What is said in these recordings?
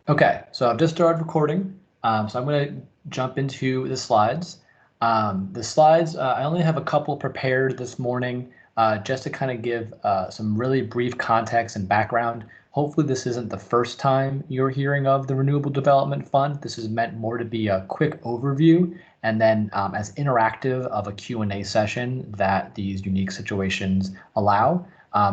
Okay, so I've just started recording, so I'm going to jump into the slides. I only have a couple prepared this morning just to kind of give some really brief context and background. Hopefully this isn't the first time you're hearing of the Renewable Development Fund. This is meant more to be a quick overview and then as interactive of a Q&A session that these unique situations allow.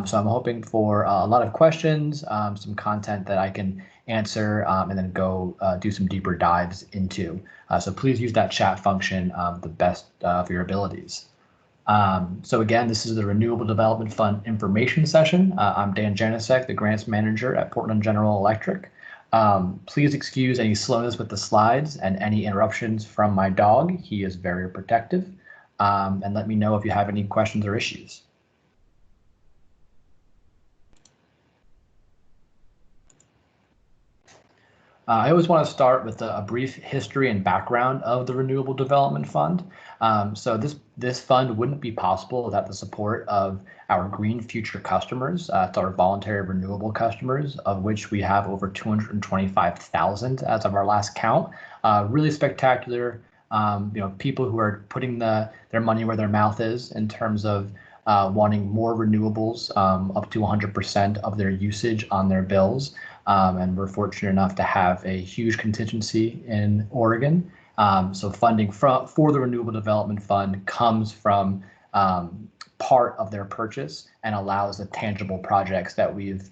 So I'm hoping for a lot of questions, some content that I can answer, and then go do some deeper dives into. So please use that chat function the best of your abilities. So again, this is the Renewable Development Fund information session. I'm Dan Janicek, the grants manager at Portland General Electric. Please excuse any slowness with the slides and any interruptions from my dog. He is very protective. And let me know if you have any questions or issues. I always want to start with a brief history and background of the Renewable Development Fund. So this fund wouldn't be possible without the support of our Green Future customers. It's our voluntary renewable customers, of which we have over 225,000 as of our last count. Really spectacular, people who are putting their money where their mouth is in terms of wanting more renewables, up to 100% of their usage on their bills. And we're fortunate enough to have a huge contingency in Oregon. So funding for the Renewable Development Fund comes from part of their purchase and allows the tangible projects that we've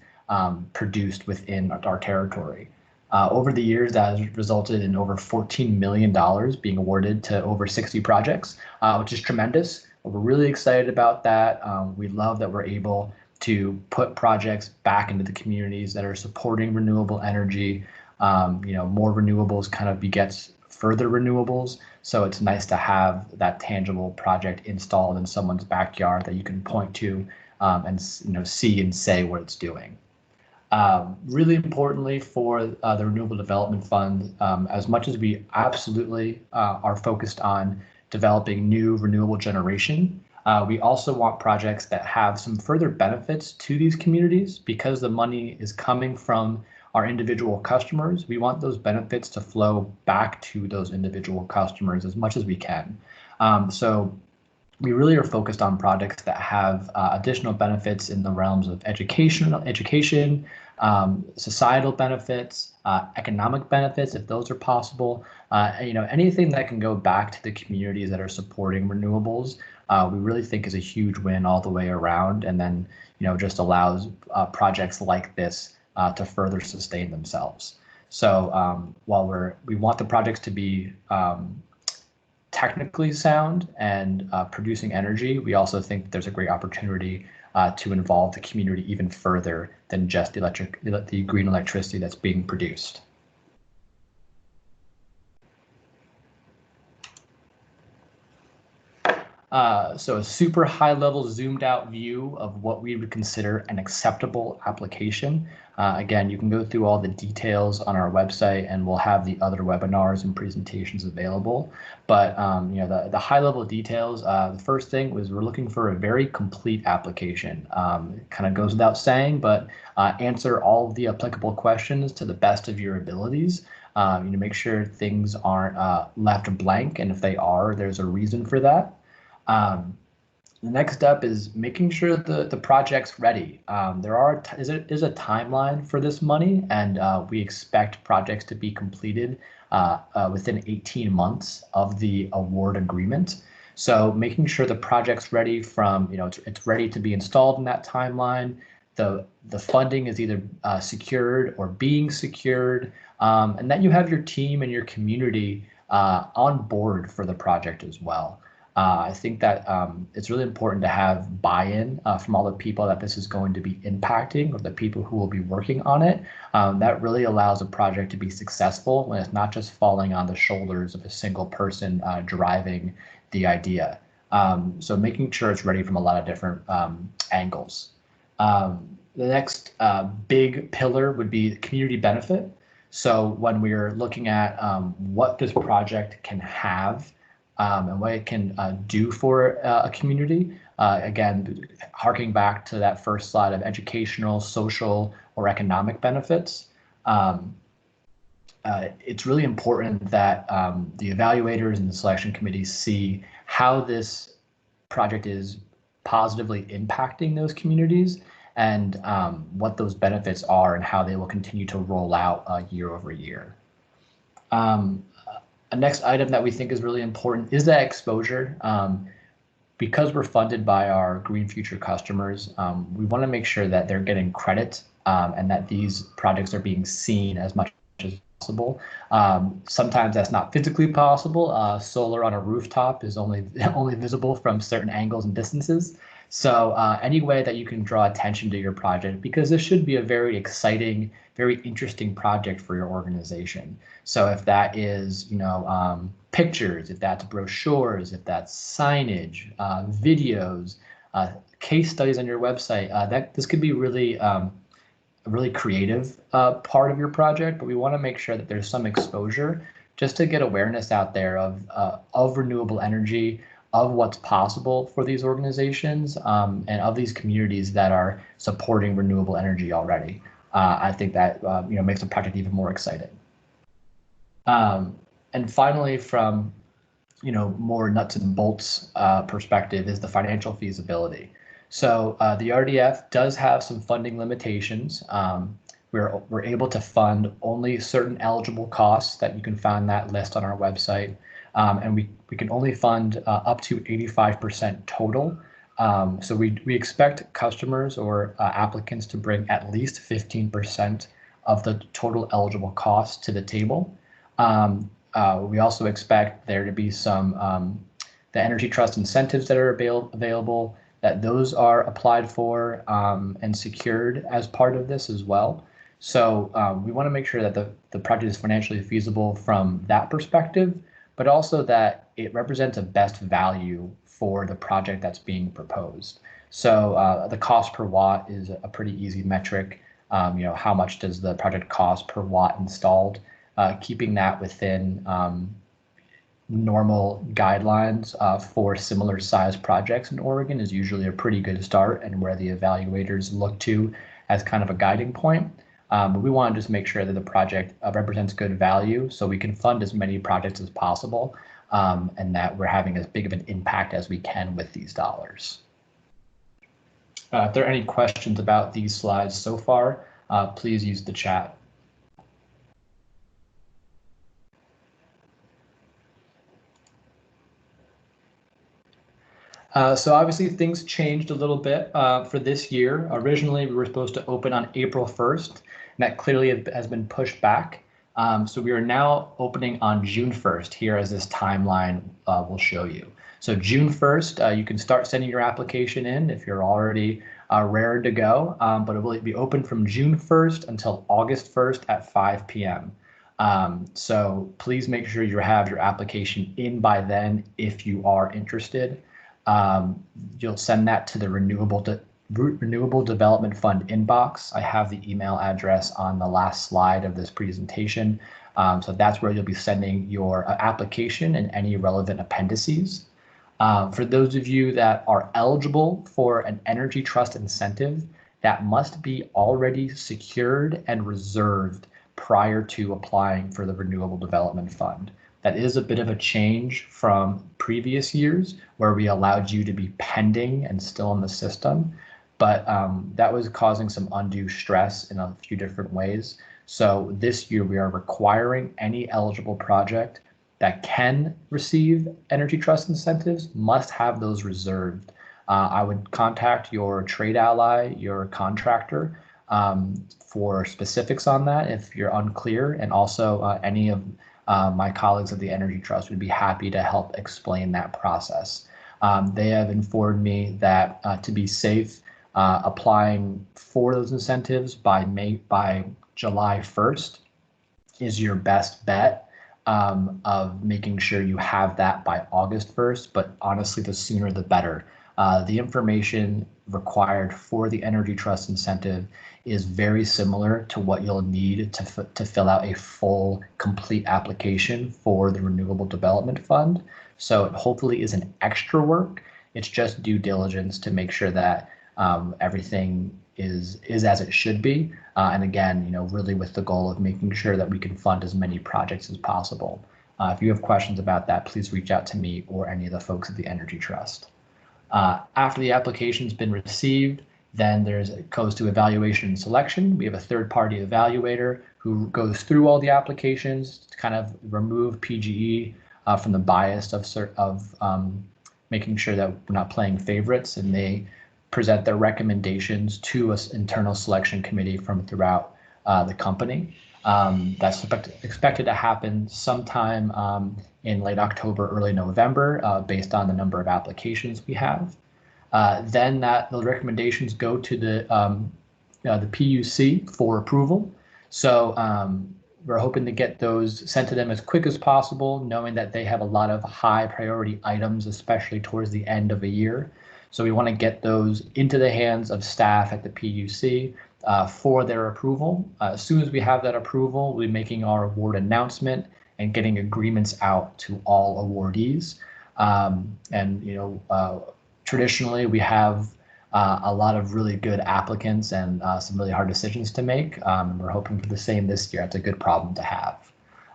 produced within our territory. Over the years, that has resulted in over $14 million being awarded to over 60 projects, which is tremendous. We're really excited about that. We love that we're able to put projects back into the communities that are supporting renewable energy. More renewables kind of begets further renewables. So it's nice to have that tangible project installed in someone's backyard that you can point to and see and say what it's doing. Really importantly for the Renewable Development Fund, as much as we absolutely are focused on developing new renewable generation, we also want projects that have some further benefits to these communities because the money is coming from our individual customers. We want those benefits to flow back to those individual customers as much as we can. So we really are focused on projects that have additional benefits in the realms of education, societal benefits, economic benefits, if those are possible. Anything that can go back to the communities that are supporting renewables, we really think is a huge win all the way around, and then just allows projects like this to further sustain themselves. So while we want the projects to be technically sound and producing energy, we also think there's a great opportunity to involve the community even further than just the green electricity that's being produced. So a super high level zoomed out view of what we would consider an acceptable application. Again, you can go through all the details on our website, and we'll have the other webinars and presentations available. But the high level details, the first thing was we're looking for a very complete application. It kind of goes without saying, but answer all of the applicable questions to the best of your abilities. Make sure things aren't left blank, and if they are, there's a reason for that. The next step is making sure the project's ready. There is a timeline for this money, and we expect projects to be completed within 18 months of the award agreement. So making sure the project's ready from, it's ready to be installed in that timeline. The funding is either secured or being secured, and that you have your team and your community on board for the project as well. I think that it's really important to have buy-in from all the people that this is going to be impacting, or the people who will be working on it. That really allows a project to be successful when it's not just falling on the shoulders of a single person driving the idea. So making sure it's ready from a lot of different angles. The next big pillar would be community benefit. So when we're looking at what this project can have, and what it can do for a community. Again, harking back to that first slide of educational, social, or economic benefits. it's really important that the evaluators and the selection committees see how this project is positively impacting those communities and what those benefits are and how they will continue to roll out year over year. A next item that we think is really important is that exposure. Because we're funded by our Green Future customers, we want to make sure that they're getting credit and that these projects are being seen as much as possible. Sometimes that's not physically possible. Solar on a rooftop is only visible from certain angles and distances. So any way that you can draw attention to your project, because this should be a very exciting, very interesting project for your organization. So if that is, pictures, if that's brochures, if that's signage, videos, case studies on your website, this could be really a really creative part of your project, but we want to make sure that there's some exposure just to get awareness out there of renewable energy, of what's possible for these organizations, and of these communities that are supporting renewable energy already. I think that makes the project even more exciting. And finally, from more nuts and bolts perspective, is the financial feasibility. So the RDF does have some funding limitations. We're able to fund only certain eligible costs that you can find that list on our website. And we can only fund up to 85% total. So we expect customers or applicants to bring at least 15% of the total eligible costs to the table. We also expect there to be some the Energy Trust incentives that are available, that those are applied for and secured as part of this as well. So we want to make sure that the project is financially feasible from that perspective, but also that it represents a best value for the project that's being proposed. So the cost per watt is a pretty easy metric. How much does the project cost per watt installed? Keeping that within normal guidelines for similar size projects in Oregon is usually a pretty good start and where the evaluators look to as kind of a guiding point. But we want to just make sure that the project represents good value so we can fund as many projects as possible and that we're having as big of an impact as we can with these dollars. If there are any questions about these slides so far, please use the chat. So obviously things changed a little bit for this year. Originally, we were supposed to open on April 1st, and that clearly has been pushed back. So we are now opening on June 1st here as this timeline will show you. So June 1st, you can start sending your application in if you're already raring to go, but it will be open from June 1st until August 1st at 5 p.m. So please make sure you have your application in by then if you are interested. You'll send that to the Renewable Development Fund inbox. I have the email address on the last slide of this presentation. So that's where you'll be sending your application and any relevant appendices. For those of you that are eligible for an Energy Trust incentive, that must be already secured and reserved prior to applying for the Renewable Development Fund. That is a bit of a change from previous years where we allowed you to be pending and still in the system, but that was causing some undue stress in a few different ways. So this year we are requiring any eligible project that can receive Energy Trust incentives must have those reserved. I would contact your trade ally, your contractor, for specifics on that if you're unclear, and also any of my colleagues at the Energy Trust would be happy to help explain that process. They have informed me that to be safe, applying for those incentives by July 1st is your best bet of making sure you have that by August 1st, but honestly, the sooner the better. The information required for the Energy Trust incentive is very similar to what you'll need to fill out a full, complete application for the Renewable Development Fund. So it hopefully isn't extra work. It's just due diligence to make sure that everything is as it should be. And again, really with the goal of making sure that we can fund as many projects as possible. If you have questions about that, please reach out to me or any of the folks at the Energy Trust. After the application's been received, then it goes to evaluation and selection. We have a third-party evaluator who goes through all the applications to kind of remove PGE from the bias of making sure that we're not playing favorites, and they present their recommendations to an internal selection committee from throughout the company. That's expected to happen sometime in late October, early November, based on the number of applications we have. Then those recommendations go to the PUC for approval. So we're hoping to get those sent to them as quick as possible, knowing that they have a lot of high priority items, especially towards the end of a year. So we want to get those into the hands of staff at the PUC for their approval. As soon as we have that approval, we'll be making our award announcement and getting agreements out to all awardees. Traditionally, we have a lot of really good applicants and some really hard decisions to make. We're hoping for the same this year. It's a good problem to have.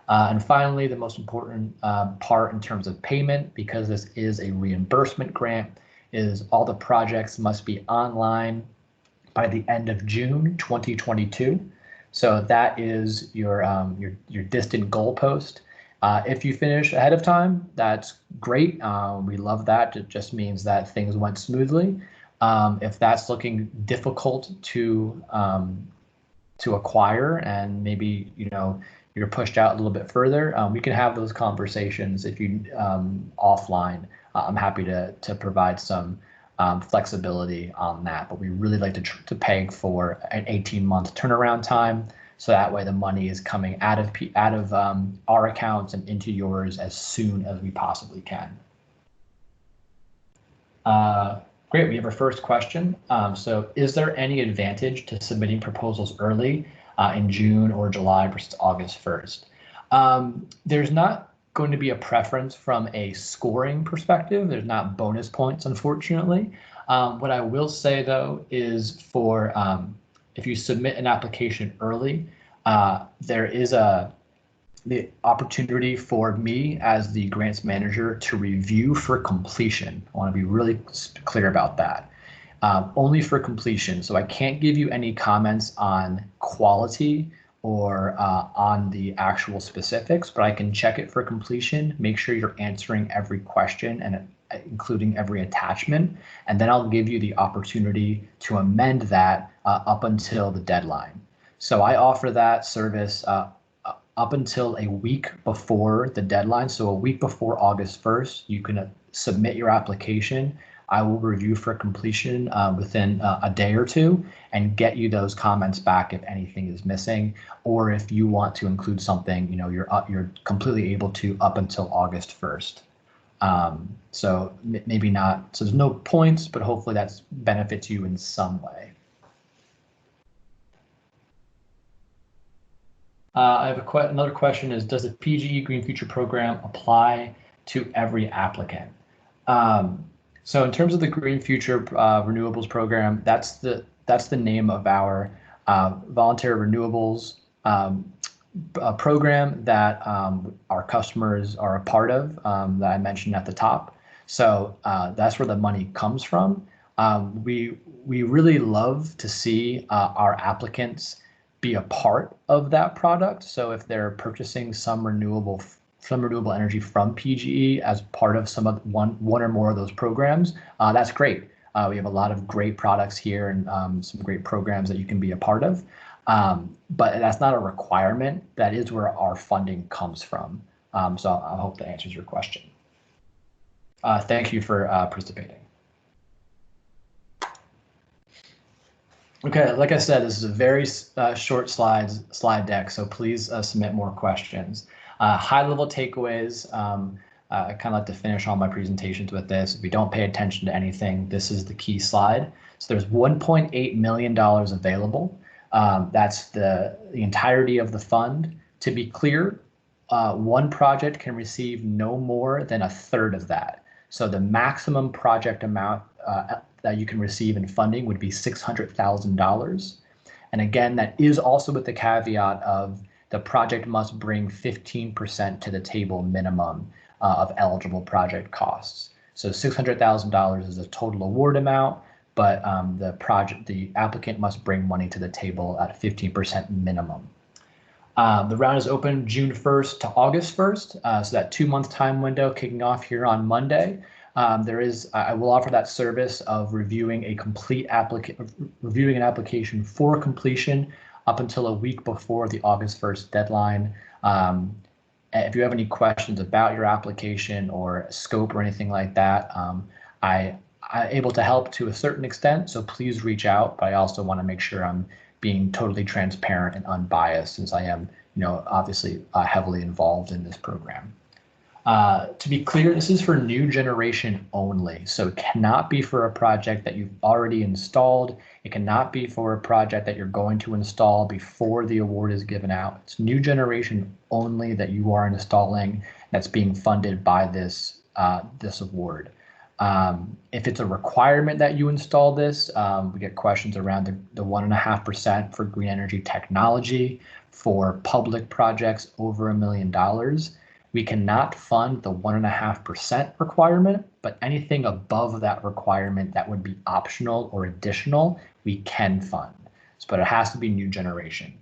And finally, the most important part in terms of payment, because this is a reimbursement grant, is all the projects must be online by the end of June 2022. So that is your distant goalpost. If you finish ahead of time, that's great. We love that. It just means that things went smoothly. If that's looking difficult to acquire, and maybe you're pushed out a little bit further, we can have those conversations if you offline. I'm happy to provide some flexibility on that, but we really like to peg for an 18-month turnaround time, so that way the money is coming out of our accounts and into yours as soon as we possibly can. Great, we have our first question. So is there any advantage to submitting proposals early in June or July versus August 1st? There's not going to be a preference from a scoring perspective. There's not bonus points, unfortunately. What I will say, though, is for if you submit an application early, there is the opportunity for me as the grants manager to review for completion. I want to be really clear about that. Only for completion. So I can't give you any comments on quality or on the actual specifics, but I can check it for completion, make sure you're answering every question and including every attachment, and then I'll give you the opportunity to amend that up until the deadline. So I offer that service up until a week before the deadline. So a week before August 1st, you can submit your application. I will review for completion within a day or two and get you those comments back if anything is missing, or if you want to include something, you're completely able to up until August 1st. So maybe not, so there's no points, but hopefully that benefits you in some way. I have another question is, does the PGE Green Future program apply to every applicant? So in terms of the Green Future Renewables program, that's the name of our voluntary renewables program that our customers are a part of, that I mentioned at the top. So that's where the money comes from. We really love to see our applicants be a part of that product. So if they're purchasing some renewable energy from PGE as part of one or more of those programs, that's great. We have a lot of great products here and some great programs that you can be a part of. But that's not a requirement. That is where our funding comes from. So I hope that answers your question. Thank you for participating. Okay, like I said, this is a very short slide deck, so please submit more questions. High-level takeaways. I kind of like to finish all my presentations with this. If we don't pay attention to anything, this is the key slide. So there's $1.8 million available. That's the entirety of the fund. To be clear, one project can receive no more than a third of that. So the maximum project amount that you can receive in funding would be $600,000. And again, that is also with the caveat of the project must bring 15% to the table minimum of eligible project costs. So $600,000 is a total award amount, but the applicant must bring money to the table at 15% minimum. The round is open June 1st to August 1st, so that 2-month time window kicking off here on Monday. I will offer that service of reviewing an application for completion up until a week before the August 1st deadline. If you have any questions about your application or scope or anything like that, I'm able to help to a certain extent, so please reach out. But I also want to make sure I'm being totally transparent and unbiased, since I am, obviously heavily involved in this program. To be clear, this is for new generation only, so it cannot be for a project that you've already installed. It cannot be for a project that you're going to install before the award is given out. It's new generation only that you are installing that's being funded by this award. If it's a requirement that you install this, we get questions around the 1.5% for green energy technology for public projects over $1 million. We cannot fund the 1.5% requirement, but anything above that requirement that would be optional or additional, we can fund. But it has to be new generation.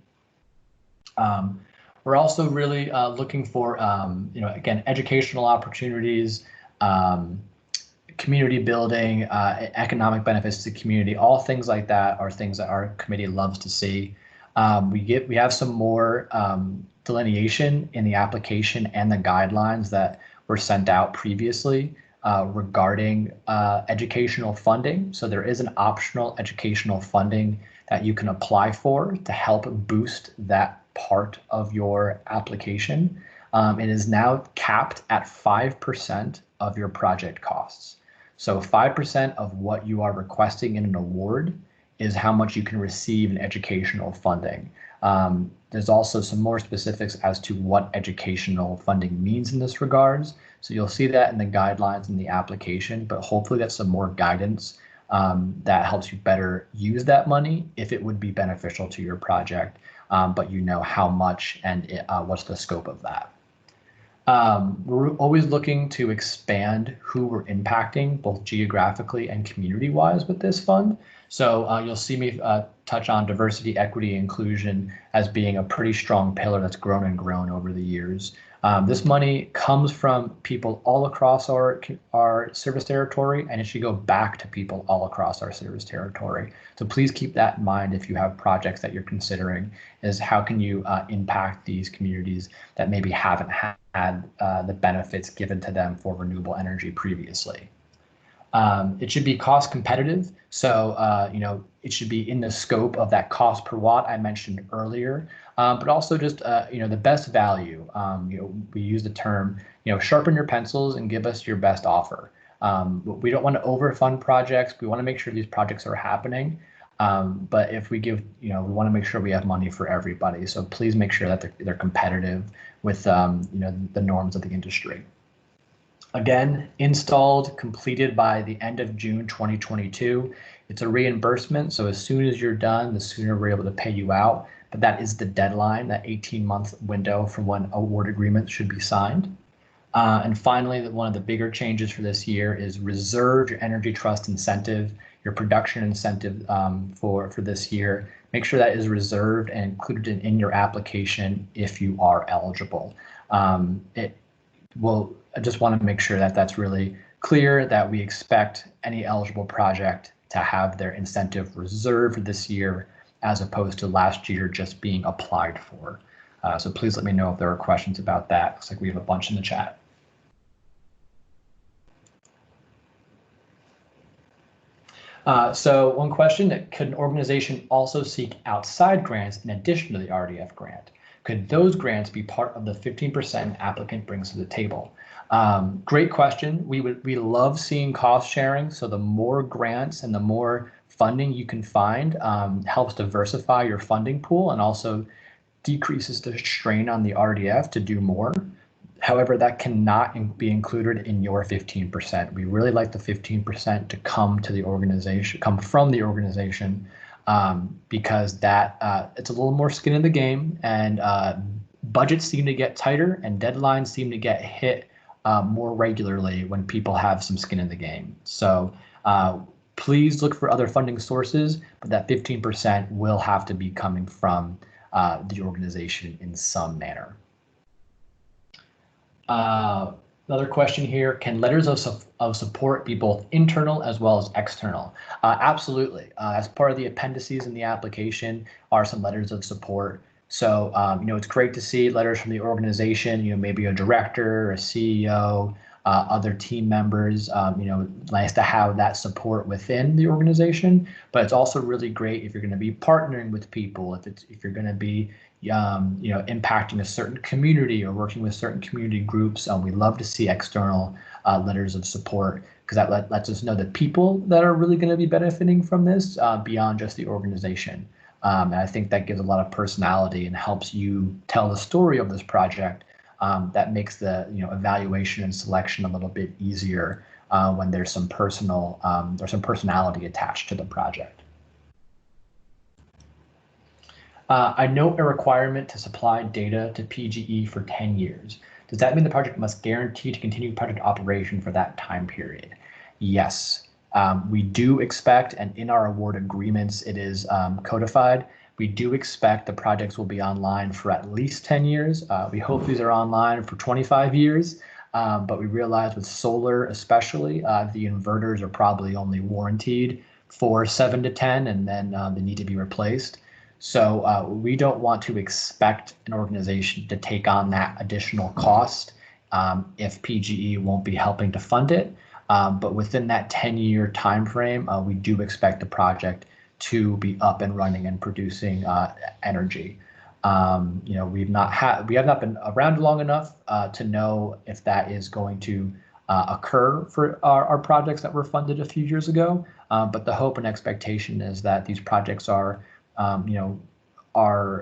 We're also really looking for, again, educational opportunities, community building, economic benefits to the community. All things like that are things that our committee loves to see. We have some more delineation in the application and the guidelines that were sent out previously regarding educational funding. So there is an optional educational funding that you can apply for to help boost that part of your application. It is now capped at 5% of your project costs. So 5% of what you are requesting in an award is how much you can receive in educational funding. There's also some more specifics as to what educational funding means in this regards. So you'll see that in the guidelines in the application, but hopefully that's some more guidance that helps you better use that money if it would be beneficial to your project, but you know how much and what's the scope of that. We're always looking to expand who we're impacting, both geographically and community-wise with this fund. So you'll see me touch on diversity, equity, inclusion as being a pretty strong pillar that's grown and grown over the years. This money comes from people all across our service territory, and it should go back to people all across our service territory. So please keep that in mind if you have projects that you're considering, is how can you impact these communities that maybe haven't had the benefits given to them for renewable energy previously. It should be cost competitive. So, it should be in the scope of that cost per watt I mentioned earlier, but also just, the best value. We use the term, sharpen your pencils and give us your best offer. We don't want to overfund projects. We want to make sure these projects are happening. But if we give, we want to make sure we have money for everybody. So please make sure that they're competitive with, the norms of the industry. Again, installed, completed by the end of June 2022. It's a reimbursement, so as soon as you're done, the sooner we're able to pay you out. But that is the deadline, that 18-month window from when award agreements should be signed. And finally, one of the bigger changes for this year is reserve your energy trust incentive, your production incentive for this year. Make sure that is reserved and included in your application if you are eligible. I just want to make sure that that's really clear, that we expect any eligible project to have their incentive reserved this year, as opposed to last year just being applied for. So please let me know if there are questions about that. Looks like we have a bunch in the chat. So one question, could an organization also seek outside grants in addition to the RDF grant? Could those grants be part of the 15% an applicant brings to the table? Great question. We love seeing cost sharing. So the more grants and the more funding you can find helps diversify your funding pool and also decreases the strain on the RDF to do more. However, that cannot be included in your 15%. We really like the 15% to come to the organization, come from the organization, because that it's a little more skin in the game, and budgets seem to get tighter and deadlines seem to get hit more regularly when people have some skin in the game. So please look for other funding sources, but that 15% will have to be coming from the organization in some manner. Another question here, can letters of support be both internal as well as external? Absolutely. As part of the appendices in the application are some letters of support. So, it's great to see letters from the organization, maybe a director, a CEO, other team members, nice to have that support within the organization, but it's also really great if you're going to be partnering with people, if you're going to be impacting a certain community or working with certain community groups. We love to see external letters of support, because that lets us know the people that are really going to be benefiting from this beyond just the organization. And I think that gives a lot of personality and helps you tell the story of this project. That makes the evaluation and selection a little bit easier when there's some personality attached to the project. I note a requirement to supply data to PGE for 10 years. Does that mean the project must guarantee to continue project operation for that time period? Yes, we do expect, and in our award agreements, it is codified. We do expect the projects will be online for at least 10 years. We hope these are online for 25 years, but we realize with solar especially, the inverters are probably only warranted for 7 to 10, and then they need to be replaced. So we don't want to expect an organization to take on that additional cost if PGE won't be helping to fund it. But within that 10-year time frame, we do expect the project to be up and running and producing energy. We have not been around long enough to know if that is going to occur for our projects that were funded a few years ago. But the hope and expectation is that these projects are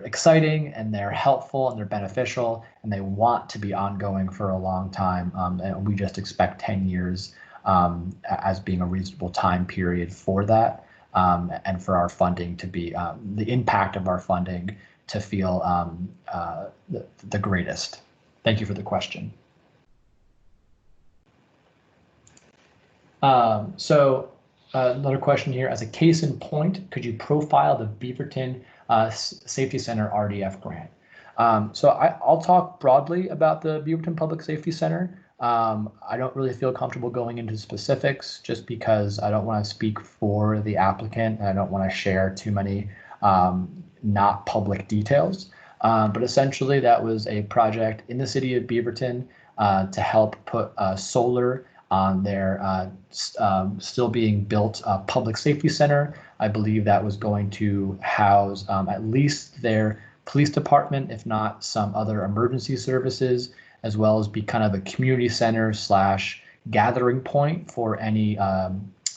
exciting, and they're helpful, and they're beneficial, and they want to be ongoing for a long time. And we just expect 10 years as being a reasonable time period for that, and for our funding to be, the impact of our funding to feel the greatest. Thank you for the question. Another question here, as a case in point, could you profile the Beaverton Safety Center RDF grant? I'll talk broadly about the Beaverton Public Safety Center. I don't really feel comfortable going into specifics just because I don't want to speak for the applicant, and I don't want to share too many not public details. But essentially that was a project in the city of Beaverton to help put solar on their still being built public safety center. I believe that was going to house at least their police department, if not some other emergency services, as well as be kind of a community center / gathering point for any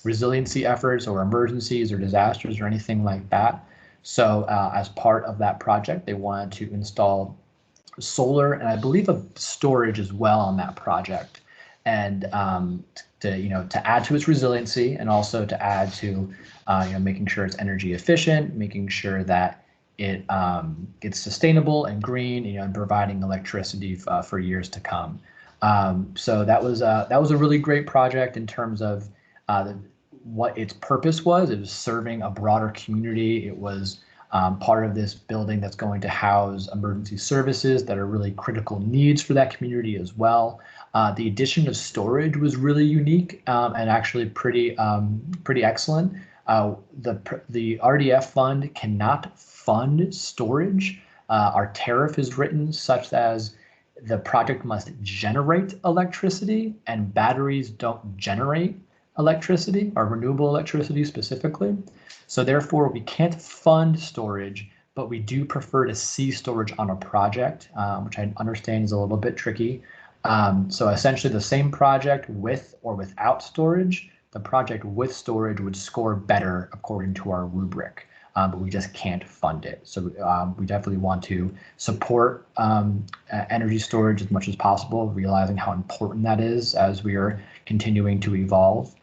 resiliency efforts or emergencies or disasters or anything like that. So as part of that project, they wanted to install solar and I believe a storage as well on that project. And to add to its resiliency, and also to add to making sure it's energy efficient, making sure that it's sustainable and green, and providing electricity for years to come. So that was a really great project in terms of what its purpose was. It was serving a broader community. It was part of this building that's going to house emergency services that are really critical needs for that community as well. The addition of storage was really unique and actually pretty excellent. The RDF fund cannot fund storage. Our tariff is written such as the project must generate electricity, and batteries don't generate electricity, or renewable electricity specifically. So therefore, we can't fund storage, but we do prefer to see storage on a project, which I understand is a little bit tricky. So essentially the same project with or without storage, the project with storage would score better according to our rubric. but we just can't fund it. So we definitely want to support energy storage as much as possible, realizing how important that is as we are continuing to evolve.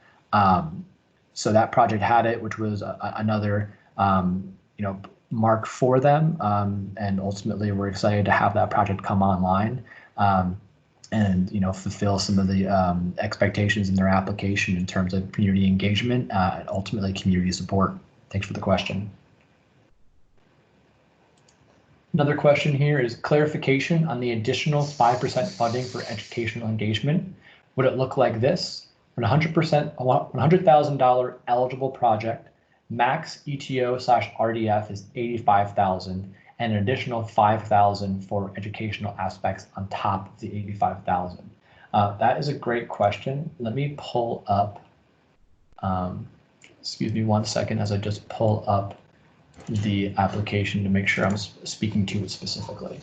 So that project had it, which was another mark for them, and ultimately we're excited to have that project come online. And fulfill some of the expectations in their application in terms of community engagement and ultimately community support. Thanks for the question. Another question here is clarification on the additional 5% funding for educational engagement. Would it look like this? An 100%, $100,000 eligible project, max ETO/RDF is $85,000. And an additional $5,000 for educational aspects on top of the $85,000. That is a great question. Let me pull up, excuse me one second as I just pull up the application to make sure I'm speaking to it specifically.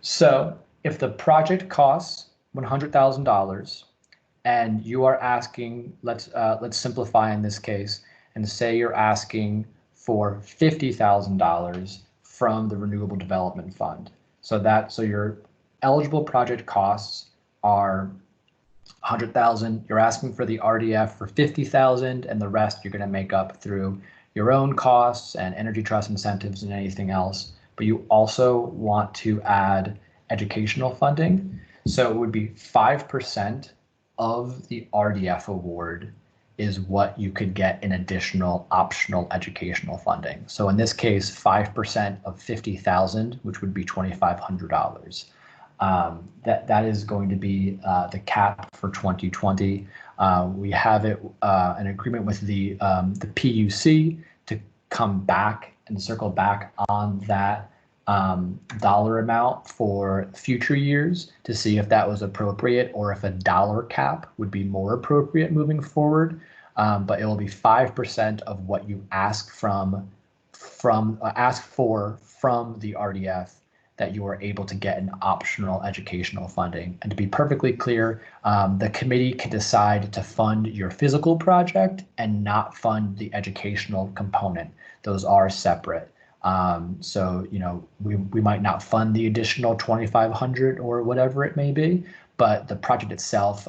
So if the project costs $100,000 and you are asking, let's simplify in this case and say you're asking for $50,000 from the Renewable Development Fund. So your eligible project costs are $100,000. You're asking for the RDF for $50,000, and the rest you're going to make up through your own costs and energy trust incentives and anything else. But you also want to add educational funding. So it would be 5% of the RDF award is what you could get in additional optional educational funding. So in this case, 5% of $50,000, which would be $2,500. That is going to be the cap for 2020. We have an agreement with the PUC to come back and circle back on that dollar amount for future years to see if that was appropriate or if a dollar cap would be more appropriate moving forward. But it will be 5% of what you ask for from the RDF that you are able to get in optional educational funding. And to be perfectly clear, the committee can decide to fund your physical project and not fund the educational component. Those are separate. So, we might not fund the additional 2,500 or whatever it may be, but the project itself,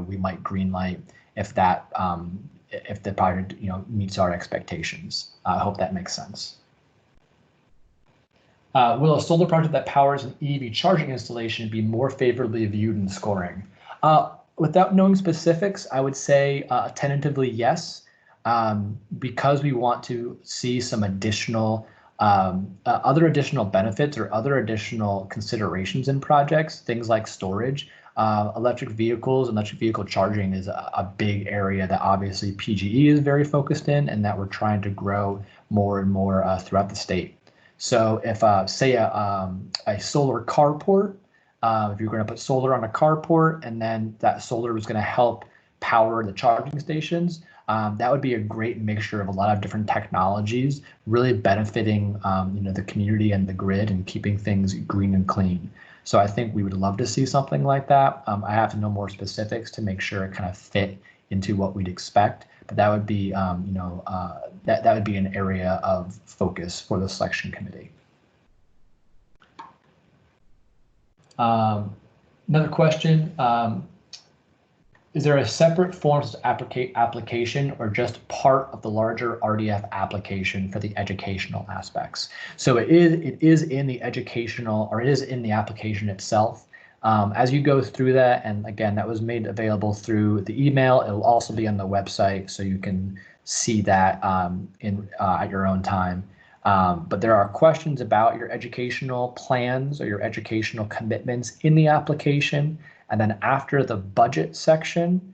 we might greenlight if the project, meets our expectations. I hope that makes sense. Will a solar project that powers an EV charging installation be more favorably viewed in scoring? Without knowing specifics, I would say tentatively yes, because we want to see some additional other additional benefits or other additional considerations in projects, things like storage. Electric vehicles, electric vehicle charging is a big area that obviously PGE is very focused in and that we're trying to grow more and more throughout the state. So if say a solar carport, if you're going to put solar on a carport and then that solar is going to help power the charging stations, that would be a great mixture of a lot of different technologies, really benefiting the community and the grid and keeping things green and clean. So I think we would love to see something like that. I have to know more specifics to make sure it kind of fit into what we'd expect. But that would be, that would be an area of focus for the selection committee. Another question. Is there a separate forms application or just part of the larger RDF application for the educational aspects? So it is in the educational, or it is in the application itself. As you go through that, and again, that was made available through the email. It will also be on the website, so you can see that at your own time. But there are questions about your educational plans or your educational commitments in the application. And then after the budget section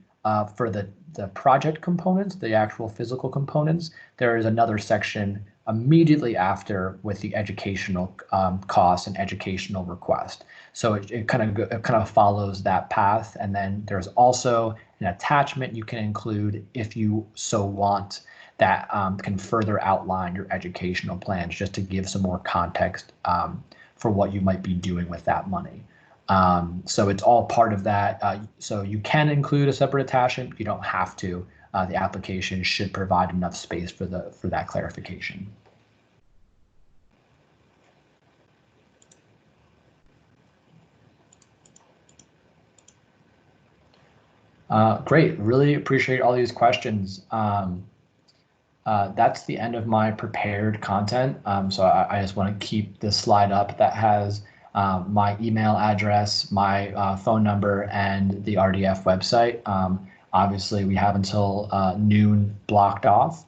for the project components, the actual physical components, there is another section immediately after with the educational costs and educational request. So it kind of follows that path. And then there's also an attachment you can include if you so want that can further outline your educational plans, just to give some more context for what you might be doing with that money. So it's all part of that. So you can include a separate attachment. You don't have to. The application should provide enough space for that clarification. Great. Really appreciate all these questions. That's the end of my prepared content. So I just want to keep this slide up that has my email address, my phone number, and the RDF website. Obviously, we have until noon blocked off.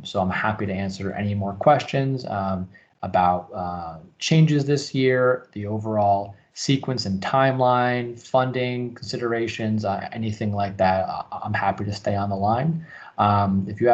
So I'm happy to answer any more questions about changes this year, the overall sequence and timeline, funding considerations, anything like that. I'm happy to stay on the line. If you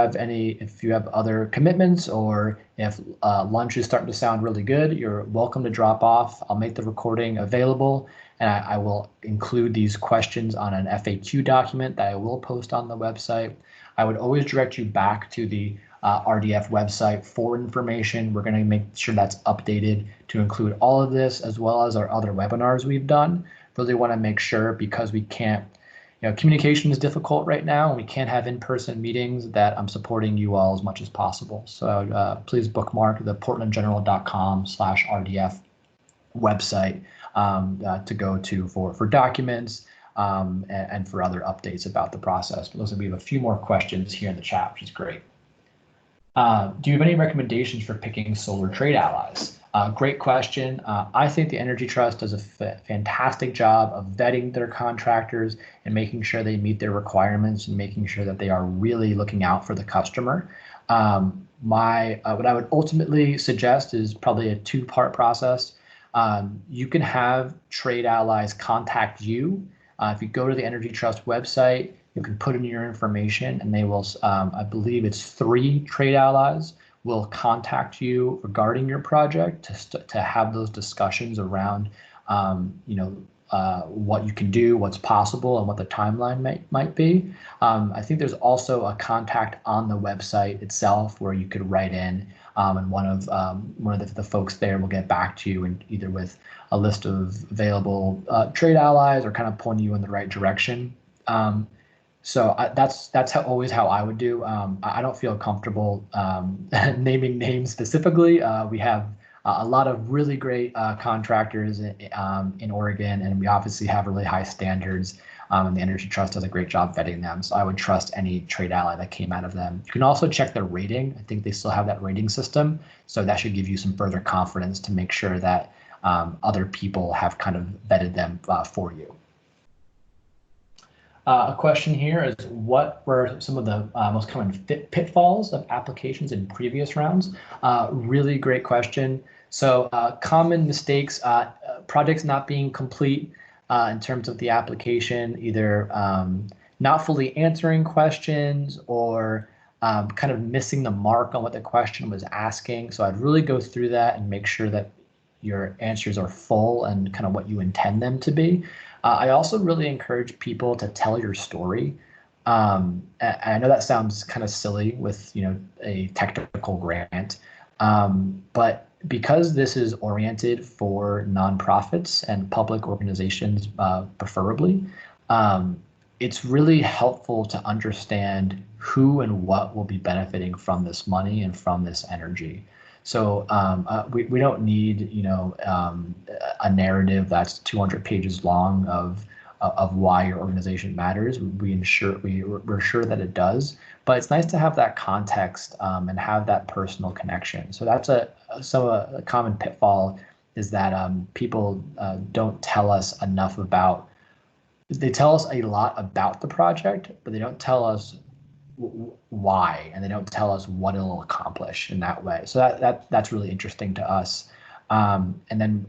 have other commitments, or if lunch is starting to sound really good, you're welcome to drop off. I'll make the recording available, and I will include these questions on an FAQ document that I will post on the website. I would always direct you back to the RDF website for information. We're going to make sure that's updated to include all of this, as well as our other webinars we've done. Really want to make sure, because we can't, communication is difficult right now, and we can't have in-person meetings, that I'm supporting you all as much as possible. So please bookmark the portlandgeneral.com/RDF website to go to for documents and for other updates about the process. But looks like we have a few more questions here in the chat, which is great. Do you have any recommendations for picking solar trade allies? Great question. I think the Energy Trust does a fantastic job of vetting their contractors and making sure they meet their requirements and making sure that they are really looking out for the customer. What I would ultimately suggest is probably a two-part process. You can have trade allies contact you. If you go to the Energy Trust website, you can put in your information, and they will, I believe it's 3 trade allies will contact you regarding your project to have those discussions around, what you can do, what's possible, and what the timeline might be. I think there's also a contact on the website itself where you could write in, and one of the folks there will get back to you, and either with a list of available trade allies or kind of point you in the right direction. So that's always how I would do. I don't feel comfortable naming names specifically. We have a lot of really great contractors in Oregon, and we obviously have really high standards. And the Energy Trust does a great job vetting them. So I would trust any trade ally that came out of them. You can also check their rating. I think they still have that rating system. So that should give you some further confidence to make sure that other people have kind of vetted them for you. A question here is, what were some of the most common pitfalls of applications in previous rounds? Really great question. So common mistakes, projects not being complete in terms of the application, either not fully answering questions or kind of missing the mark on what the question was asking. So I'd really go through that and make sure that your answers are full and kind of what you intend them to be. I also really encourage people to tell your story. And I know that sounds kind of silly with a technical grant, but because this is oriented for nonprofits and public organizations, preferably, it's really helpful to understand who and what will be benefiting from this money and from this energy. So we don't need a narrative that's 200 pages long of why your organization matters. We're sure that it does, but it's nice to have that context and have that personal connection. So that's a common pitfall, is that people don't tell us enough about. They tell us a lot about the project, but they don't tell us why, and they don't tell us what it'll accomplish in that way. So that's really interesting to us. And then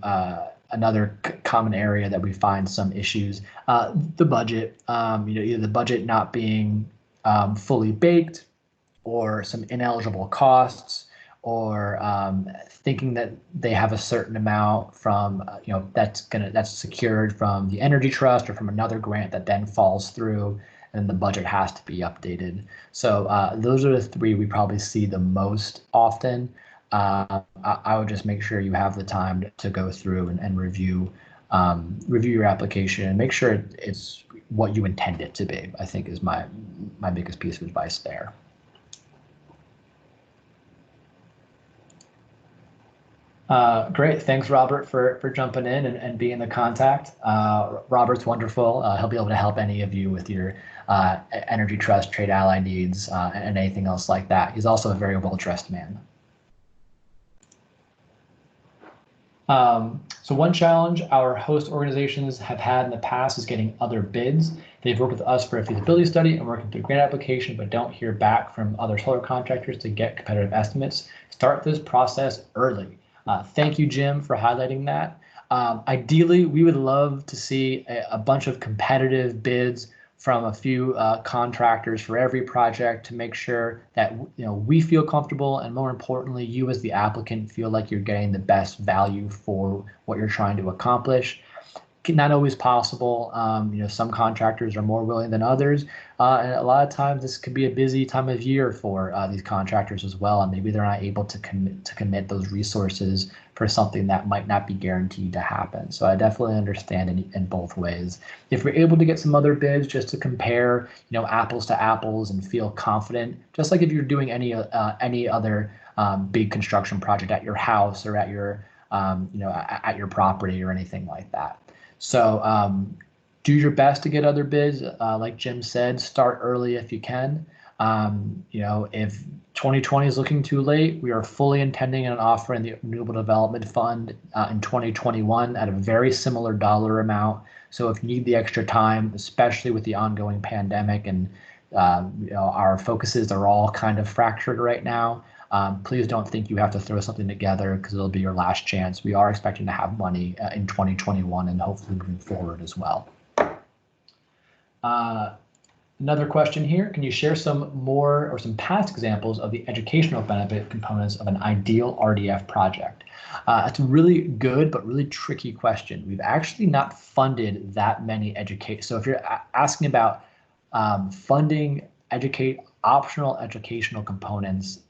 another common area that we find some issues, the budget, either the budget not being fully baked, or some ineligible costs, or thinking that they have a certain amount from that's secured from the Energy Trust or from another grant that then falls through, and the budget has to be updated. So those are the 3 we probably see the most often. I would just make sure you have the time to go through and review your application and make sure it's what you intend it to be, I think is my biggest piece of advice there. Great. Thanks, Robert, for jumping in and being the contact. Robert's wonderful. He'll be able to help any of you with your energy trust, trade ally needs, and anything else like that. He's also a very well-dressed man. So one challenge our host organizations have had in the past is getting other bids. They've worked with us for a feasibility study and working through grant application, but don't hear back from other solar contractors to get competitive estimates. Start this process early. Thank you, Jim, for highlighting that. Ideally, we would love to see a bunch of competitive bids from a few contractors for every project to make sure that we feel comfortable, and more importantly, you as the applicant feel like you're getting the best value for what you're trying to accomplish. Not always possible. Some contractors are more willing than others, and a lot of times this could be a busy time of year for these contractors as well, and maybe they're not able to commit those resources for something that might not be guaranteed to happen. So I definitely understand in both ways. If we're able to get some other bids just to compare, apples to apples and feel confident, just like if you're doing any other big construction project at your house or at your at your property or anything like that. So do your best to get other bids. Like Jim said, start early if you can. If 2020 is looking too late, we are fully intending on offering the Renewable Development Fund in 2021 at a very similar dollar amount. So if you need the extra time, especially with the ongoing pandemic and our focuses are all kind of fractured right now, please don't think you have to throw something together because it'll be your last chance. We are expecting to have money in 2021 and hopefully moving forward as well. Another question here, can you share some past examples of the educational benefit components of an ideal RDF project? That's a really good but really tricky question. We've actually not funded that many So if you're asking about funding optional educational components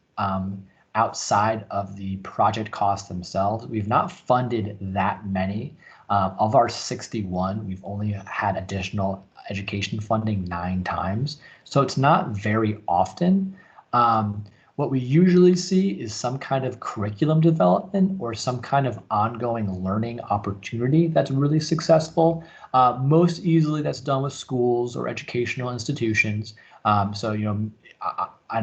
outside of the project costs themselves, we've not funded that many. Of our 61, we've only had additional education funding 9 times. So it's not very often. What we usually see is some kind of curriculum development or some kind of ongoing learning opportunity that's really successful. Most easily that's done with schools or educational institutions. I'm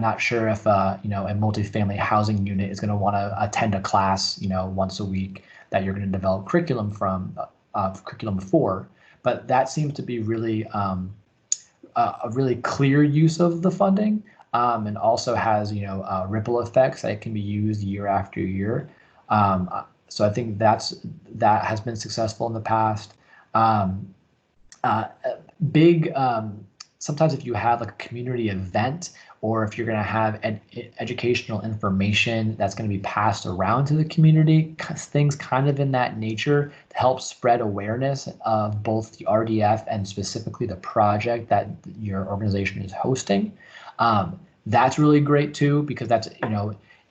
not sure if a multifamily housing unit is going to want to attend a class once a week that you're going to develop curriculum for, but that seems to be really a really clear use of the funding, and also has ripple effects that can be used year after year. So I think that has been successful in the past. Sometimes if you have like a community event, or if you're going to have educational information that's going to be passed around to the community, things kind of in that nature to help spread awareness of both the RDF and specifically the project that your organization is hosting. That's really great too, because that's,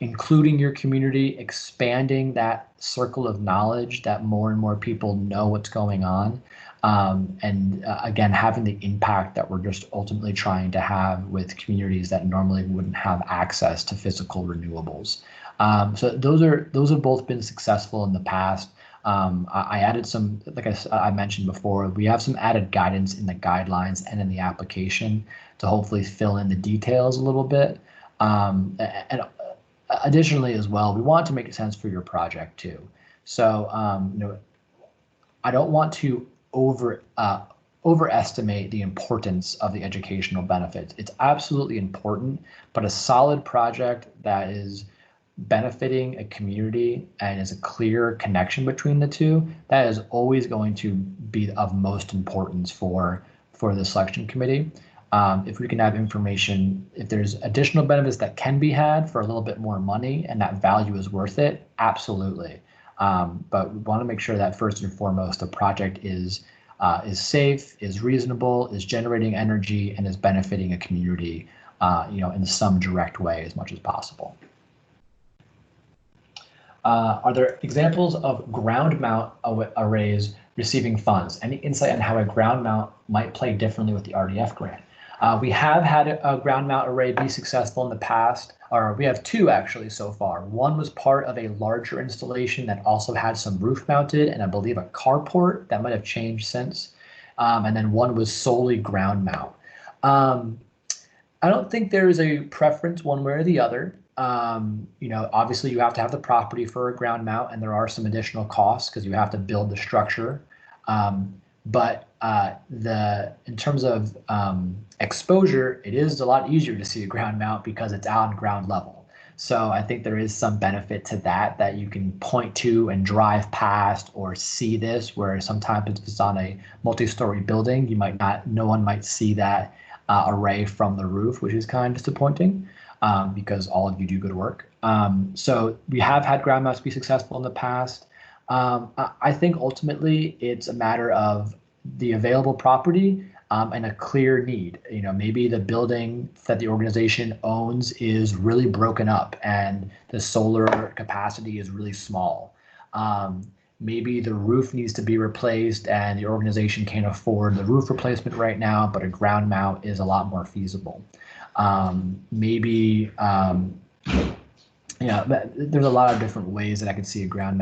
including your community, expanding that circle of knowledge that more and more people know what's going on. Again, having the impact that we're just ultimately trying to have with communities that normally wouldn't have access to physical renewables. So those have both been successful in the past. I added some, like I mentioned before, we have some added guidance in the guidelines and in the application to hopefully fill in the details a little bit. And additionally as well, we want to make sense for your project too. So I don't want to overestimate the importance of the educational benefits. It's absolutely important, but a solid project that is benefiting a community and is a clear connection between the two, that is always going to be of most importance for the selection committee. If we can have information, if there's additional benefits that can be had for a little bit more money and that value is worth it, absolutely. But we want to make sure that first and foremost, the project is safe, is reasonable, is generating energy, and is benefiting a community, in some direct way as much as possible. Are there examples of ground mount arrays receiving funds? Any insight on how a ground mount might play differently with the RDF grant? We have had a ground mount array be successful in the past, or we have two actually so far. One was part of a larger installation that also had some roof mounted and I believe a carport that might have changed since. And then one was solely ground mount. I don't think there is a preference one way or the other. Obviously you have to have the property for a ground mount, and there are some additional costs because you have to build the structure. But in terms of exposure, it is a lot easier to see a ground mount because it's on ground level. So I think there is some benefit to that you can point to and drive past or see this, where sometimes if it's on a multi-story building, no one might see that array from the roof, which is kind of disappointing because all of you do good work. So we have had ground mounts be successful in the past. I think ultimately it's a matter of the available property and a clear need. Maybe the building that the organization owns is really broken up and the solar capacity is really small. Maybe the roof needs to be replaced and the organization can't afford the roof replacement right now, but a ground mount is a lot more feasible. There's a lot of different ways that I could see a ground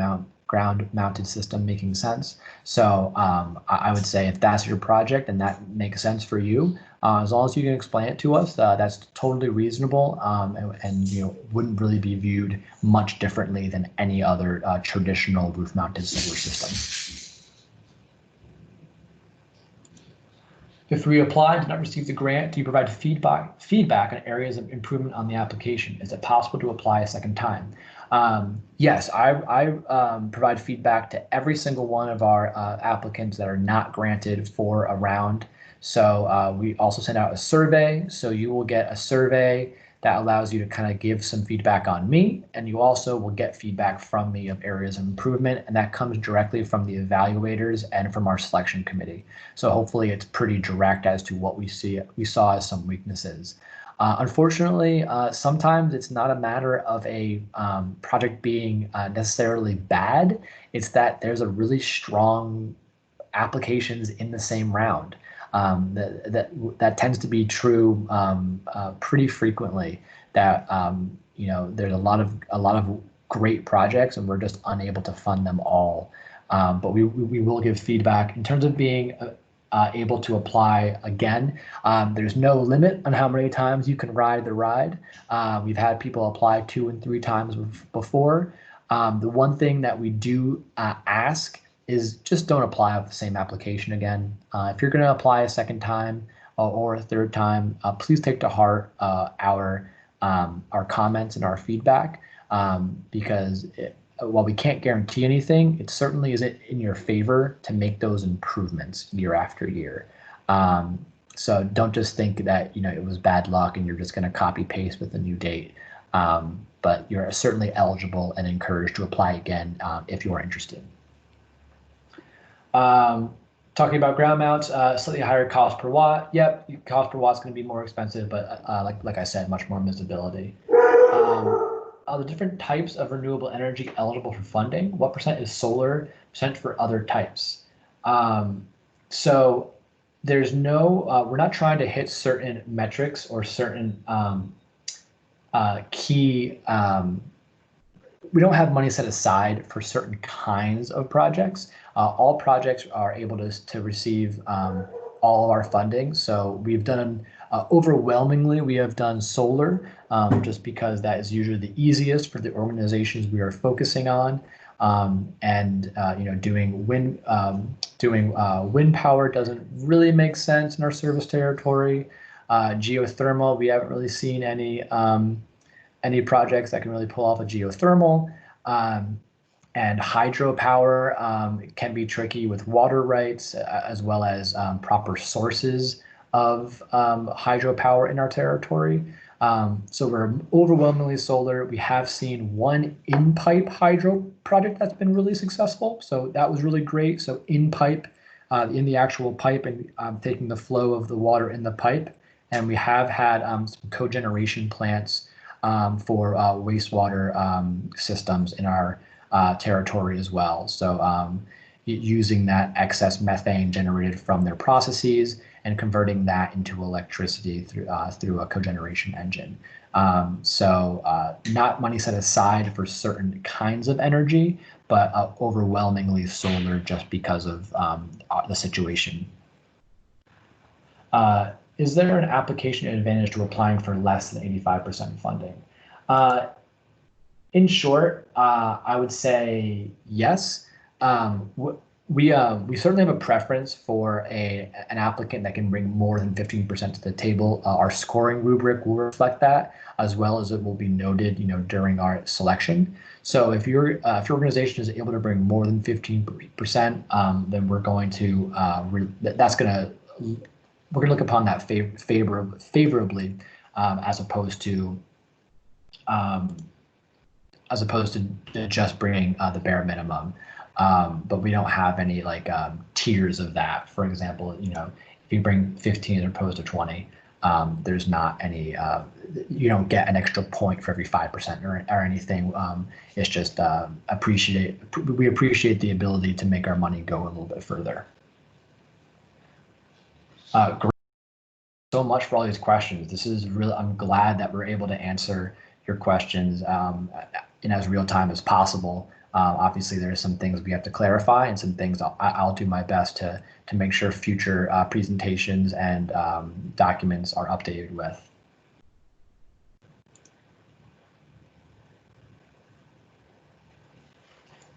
mounted system making sense. So I would say if that's your project and that makes sense for you, as long as you can explain it to us, that's totally reasonable and wouldn't really be viewed much differently than any other traditional roof mounted solar system. If we apply and did not receive the grant, do you provide feedback on areas of improvement on the application? Is it possible to apply a second time? Yes, I provide feedback to every single one of our applicants that are not granted for a round. So we also send out a survey. So you will get a survey that allows you to kind of give some feedback on me, and you also will get feedback from me of areas of improvement, and that comes directly from the evaluators and from our selection committee. So hopefully it's pretty direct as to what we saw as some weaknesses. Unfortunately, sometimes it's not a matter of a project being necessarily bad. It's that there's a really strong applications in the same round. That tends to be true pretty frequently. That there's a lot of great projects, and we're just unable to fund them all. But we will give feedback in terms of being able to apply again. There's no limit on how many times you can ride the ride. We've had people apply 2 and 3 times before. The one thing that we do ask is just don't apply with the same application again. If you're going to apply a second time or a third time, please take to heart our comments and our feedback because while we can't guarantee anything, it certainly isn't in your favor to make those improvements year after year. So don't just think that it was bad luck and you're just going to copy paste with a new date. But you're certainly eligible and encouraged to apply again if you are interested. Talking about ground mounts, slightly higher cost per watt. Yep, cost per watt is going to be more expensive, but like I said, much more visibility. The different types of renewable energy eligible for funding. What percent is solar? Percent for other types? So there's no. We're not trying to hit certain metrics or certain key. We don't have money set aside for certain kinds of projects. All projects are able to receive all of our funding. So we've done overwhelmingly, we have done solar just because that is usually the easiest for the organizations we are focusing on. Doing wind power doesn't really make sense in our service territory. Geothermal, we haven't really seen any projects that can really pull off a geothermal. And hydropower can be tricky with water rights as well as proper sources of hydropower in our territory. So we're overwhelmingly solar. We have seen one in-pipe hydro project that's been really successful. So that was really great. So in-pipe, in the actual pipe and taking the flow of the water in the pipe. And we have had some cogeneration plants for wastewater systems in our territory as well. So using that excess methane generated from their processes and converting that into electricity through a cogeneration engine. Not money set aside for certain kinds of energy, but overwhelmingly solar just because of the situation. Is there an application advantage to applying for less than 85% funding? In short, I would say yes. We certainly have a preference for an applicant that can bring more than 15% to the table. Our scoring rubric will reflect that, as well as it will be noted, during our selection. So if your organization is able to bring more than 15%, then we're going to we're going to look upon that favorably, as opposed to just bringing the bare minimum. But we don't have any tiers of that. For example, if you bring 15 as opposed to 20, there's not any, you don't get an extra point for every 5% or anything. It's just we appreciate the ability to make our money go a little bit further. Great. So much for all these questions. This is really, I'm glad that we're able to answer your questions in as real time as possible. Obviously, there's some things we have to clarify and some things I'll do my best to make sure future presentations and documents are updated with.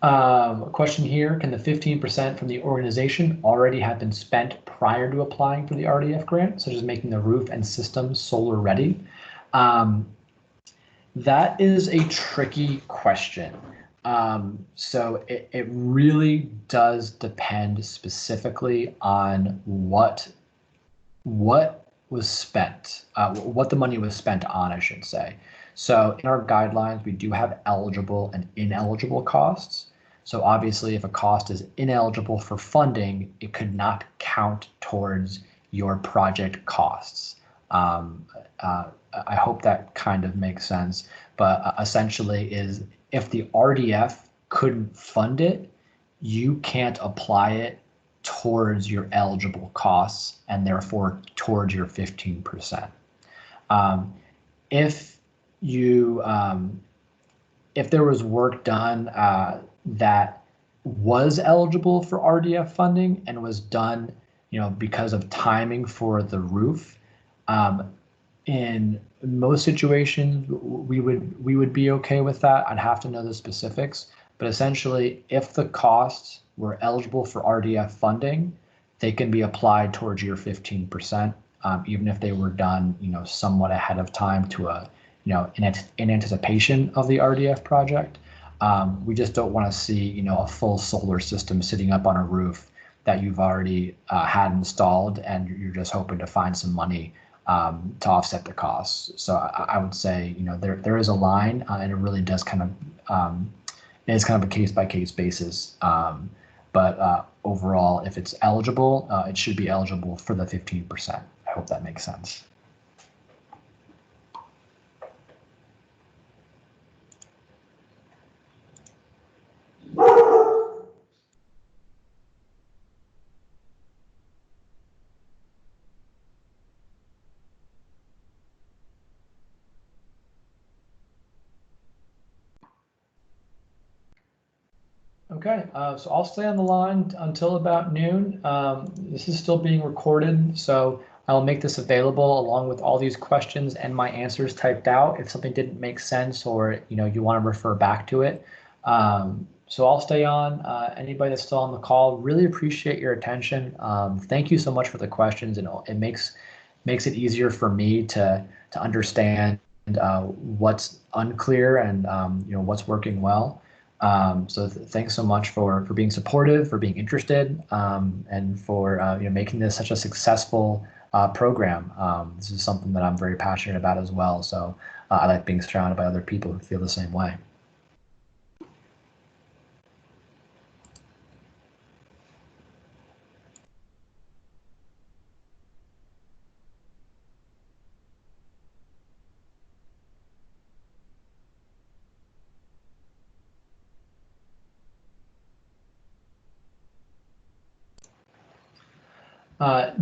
A question here, can the 15% from the organization already have been spent prior to applying for the RDF grant, such as making the roof and system solar ready? That is a tricky question. So it really does depend specifically on what was spent, what the money was spent on, I should say. So in our guidelines, we do have eligible and ineligible costs. So obviously, if a cost is ineligible for funding, it could not count towards your project costs. I hope that kind of makes sense, but essentially is if the RDF couldn't fund it, you can't apply it towards your eligible costs and therefore towards your 15%. If there was work done that was eligible for RDF funding and was done, because of timing for the roof, in most situations, we would be okay with that. I'd have to know the specifics, but essentially, if the costs were eligible for RDF funding, they can be applied towards your 15%, even if they were done, somewhat ahead of time in anticipation of the RDF project. We just don't want to see, a full solar system sitting up on a roof that you've already had installed, and you're just hoping to find some money to offset the costs. So I would say, there is a line, and it really does it is kind of a case-by-case basis. But overall, if it's eligible, it should be eligible for the 15%. I hope that makes sense. Okay, so I'll stay on the line until about noon. This is still being recorded, so I'll make this available along with all these questions and my answers typed out if something didn't make sense or you want to refer back to it. So I'll stay on. Anybody that's still on the call, really appreciate your attention. Thank you so much for the questions, and it makes it easier for me to understand what's unclear and what's working well. So thanks so much for being supportive, for being interested, and for making this such a successful program. This is something that I'm very passionate about as well. So I like being surrounded by other people who feel the same way.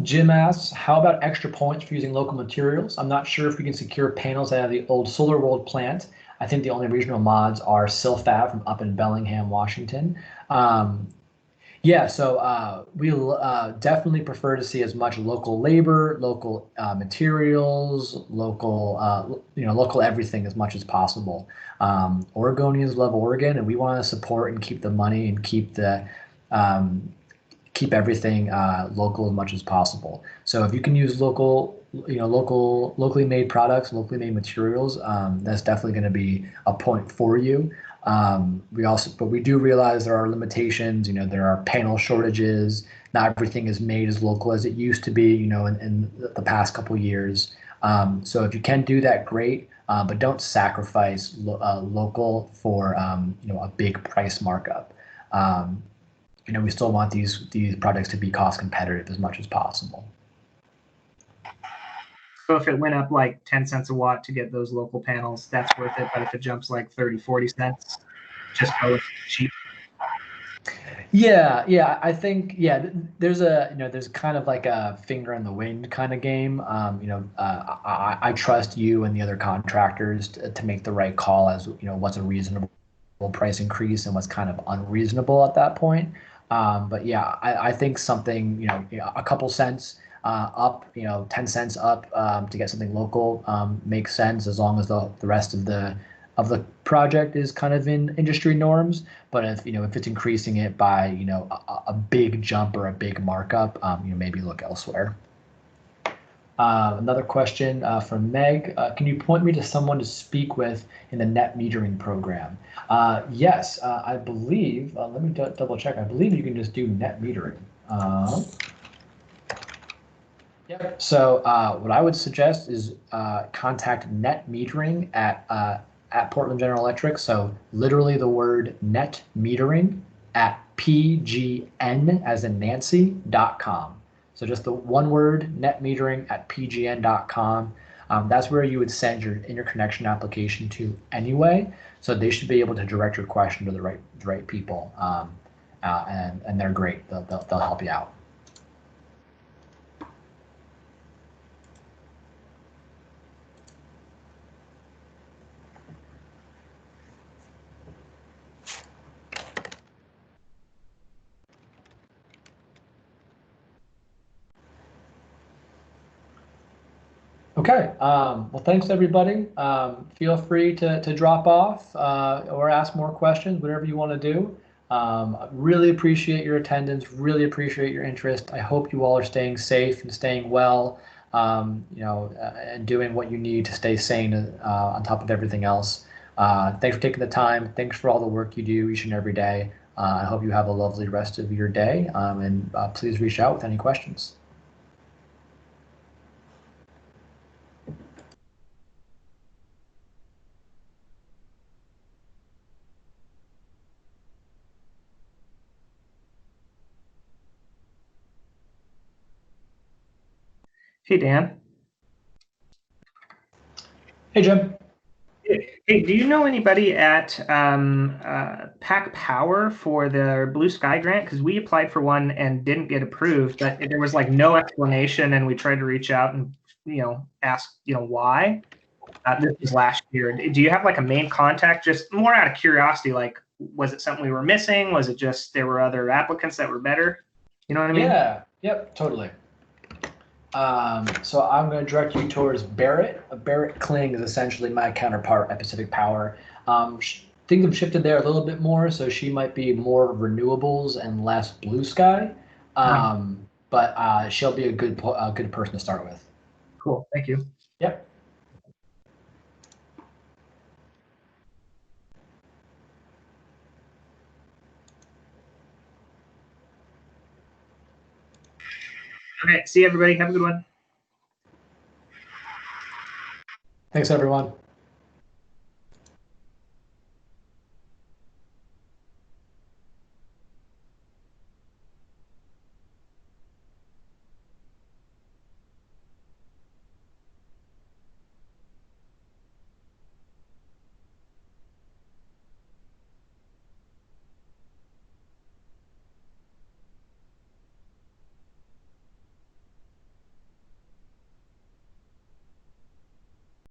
Jim asks, how about extra points for using local materials? I'm not sure if we can secure panels out of the old Solar World plant. I think the only regional mods are Silfab from up in Bellingham, Washington. Um, yeah, so we'll definitely prefer to see as much local labor, local materials, local local everything as much as possible. Oregonians love Oregon, and we want to support and keep the money and um, keep everything local as much as possible. So if you can use locally made products, locally made materials, that's definitely going to be a point for you. But we do realize there are limitations. There are panel shortages. Not everything is made as local as it used to be. In the past couple of years. So if you can do that, great. But don't sacrifice local for a big price markup. Um, we still want these products to be cost competitive as much as possible. So if it went up like 10 cents a watt to get those local panels, that's worth it. But if it jumps like 30, 40 cents, just go with cheap. Yeah, I think there's kind of like a finger in the wind kind of game. I trust you and the other contractors to make the right call as what's a reasonable price increase and what's kind of unreasonable at that point. But yeah, I think something a couple cents up, 10 cents up to get something local makes sense as long as the rest of the project is kind of in industry norms. But if it's increasing it by a big jump or a big markup, maybe look elsewhere. Another question from Meg. Can you point me to someone to speak with in the net metering program? Yes, I believe. Let me double check. I believe you can just do net metering. Yep. So what I would suggest is contact net metering at Portland General Electric. So literally the word net metering at pgn as in Nancy.com. So just the one word, net metering at pgn.com. That's where you would send your interconnection application to anyway. So they should be able to direct your question to the right people. And they're great. They'll help you out. Okay. Well, thanks everybody. Feel free to drop off or ask more questions, whatever you want to do. Really appreciate your attendance. Really appreciate your interest. I hope you all are staying safe and staying well. And doing what you need to stay sane on top of everything else. Thanks for taking the time. Thanks for all the work you do each and every day. I hope you have a lovely rest of your day. And please reach out with any questions. Hey, Dan. Hey, Jim. Hey, do you know anybody at Pack Power for the Blue Sky grant? Because we applied for one and didn't get approved, but there was like no explanation, and we tried to reach out and ask why. This was last year. Do you have like a main contact? Just more out of curiosity, like was it something we were missing? Was it just there were other applicants that were better? You know what I mean? Yeah. Yep. Totally. So I'm going to direct you towards Barrett. Barrett Kling is essentially my counterpart at Pacific Power. Things have shifted there a little bit more, so she might be more renewables and less blue sky. But she'll be a good person to start with. Cool. Thank you. Yep. Okay. See you, everybody. Have a good one. Thanks, everyone.